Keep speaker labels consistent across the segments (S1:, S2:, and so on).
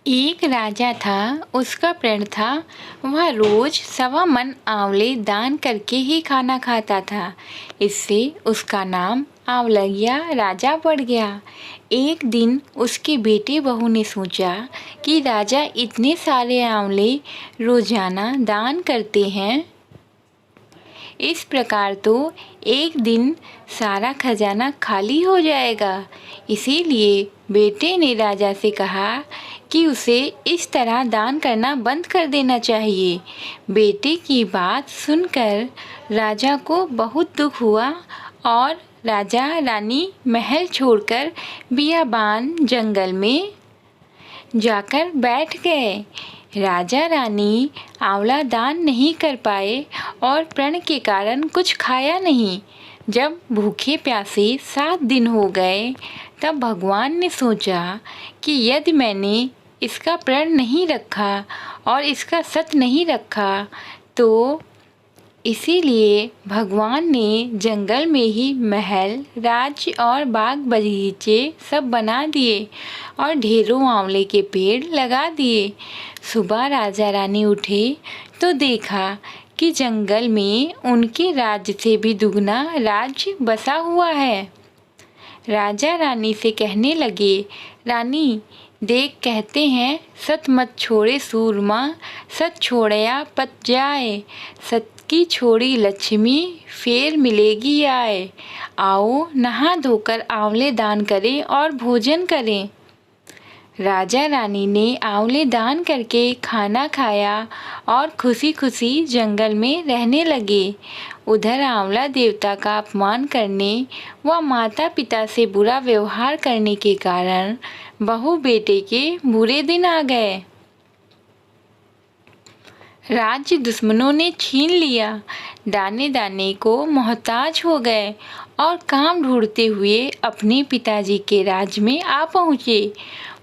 S1: एक राजा था। उसका प्रण था वह रोज 1.25 मन आंवले दान करके ही खाना खाता था। इससे उसका नाम आंवलैया राजा पड़ गया। एक दिन उसके बेटे बहू ने सोचा कि राजा इतने सारे आंवले रोजाना दान करते हैं, इस प्रकार तो एक दिन सारा खजाना खाली हो जाएगा। इसीलिए बेटे ने राजा से कहा कि उसे इस तरह दान करना बंद कर देना चाहिए। बेटे की बात सुनकर राजा को बहुत दुख हुआ और राजा रानी महल छोड़कर बियाबान जंगल में जाकर बैठ गए। राजा रानी आंवला दान नहीं कर पाए और प्रण के कारण कुछ खाया नहीं। जब भूखे प्यासे 7 दिन हो गए, तब भगवान ने सोचा कि यदि मैंने इसका प्रण नहीं रखा और इसका सत नहीं रखा तो इसीलिए भगवान ने जंगल में ही महल, राज्य और बाग बगीचे सब बना दिए और ढेरों आंवले के पेड़ लगा दिए। सुबह राजा रानी उठे तो देखा कि जंगल में उनके राज्य से भी दुगना राज्य बसा हुआ है। राजा रानी से कहने लगे, रानी देख, कहते हैं सत मत छोड़े सूरमा, सत छोड़या पत जाए। सत की छोड़ी लक्ष्मी फेर मिलेगी आए। आओ नहा धोकर आंवले दान करें और भोजन करें। राजा रानी ने आंवले दान करके खाना खाया और खुशी खुशी जंगल में रहने लगे। उधर आंवला देवता का अपमान करने व माता पिता से बुरा व्यवहार करने के कारण बहू बेटे के बुरे दिन आ गए। राज्य दुश्मनों ने छीन लिया, दाने दाने को मोहताज हो गए और काम ढूंढते हुए अपने पिताजी के राज में आ पहुँचे।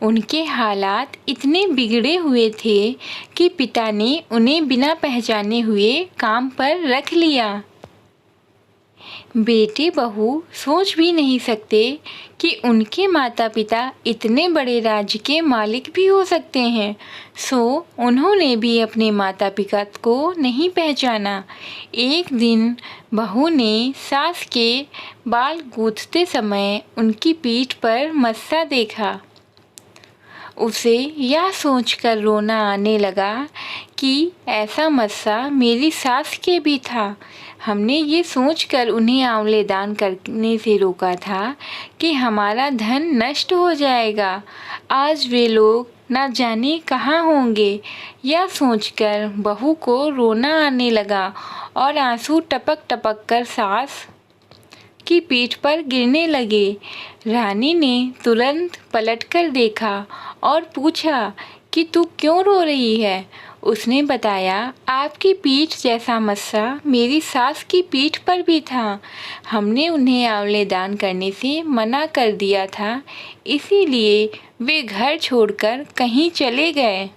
S1: उनके हालात इतने बिगड़े हुए थे कि पिता ने उन्हें बिना पहचाने हुए काम पर रख लिया। बेटे बहू सोच भी नहीं सकते कि उनके माता पिता इतने बड़े राज्य के मालिक भी हो सकते हैं, सो उन्होंने भी अपने माता पिता को नहीं पहचाना। एक दिन बहू ने सास के बाल गूंथते समय उनकी पीठ पर मस्सा देखा। उसे यह सोचकर रोना आने लगा कि ऐसा मस्सा मेरी सास के भी था। हमने ये सोचकर उन्हें आंवले दान करने से रोका था कि हमारा धन नष्ट हो जाएगा। आज वे लोग न जाने कहाँ होंगे। यह सोचकर बहू को रोना आने लगा और आंसू टपक टपक कर सास की पीठ पर गिरने लगे। रानी ने तुरंत पलटकर देखा और पूछा कि तू क्यों रो रही है। उसने बताया, आपकी पीठ जैसा मस्सा मेरी सास की पीठ पर भी था। हमने उन्हें आंवले दान करने से मना कर दिया था, इसीलिए वे घर छोड़कर कहीं चले गए।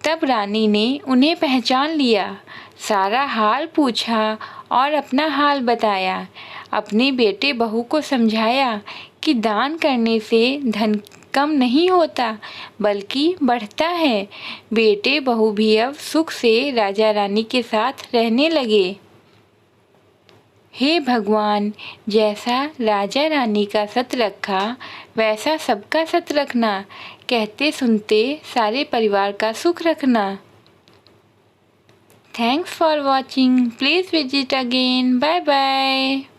S1: तब रानी ने उन्हें पहचान लिया, सारा हाल पूछा और अपना हाल बताया। अपने बेटे बहू को समझाया कि दान करने से धन कम नहीं होता बल्कि बढ़ता है। बेटे बहू भी अब सुख से राजा रानी के साथ रहने लगे। हे भगवान, जैसा राजा रानी का सत रखा वैसा सबका सत रखना। कहते सुनते सारे परिवार का सुख रखना। Thanks for watching. Please visit again. Bye bye.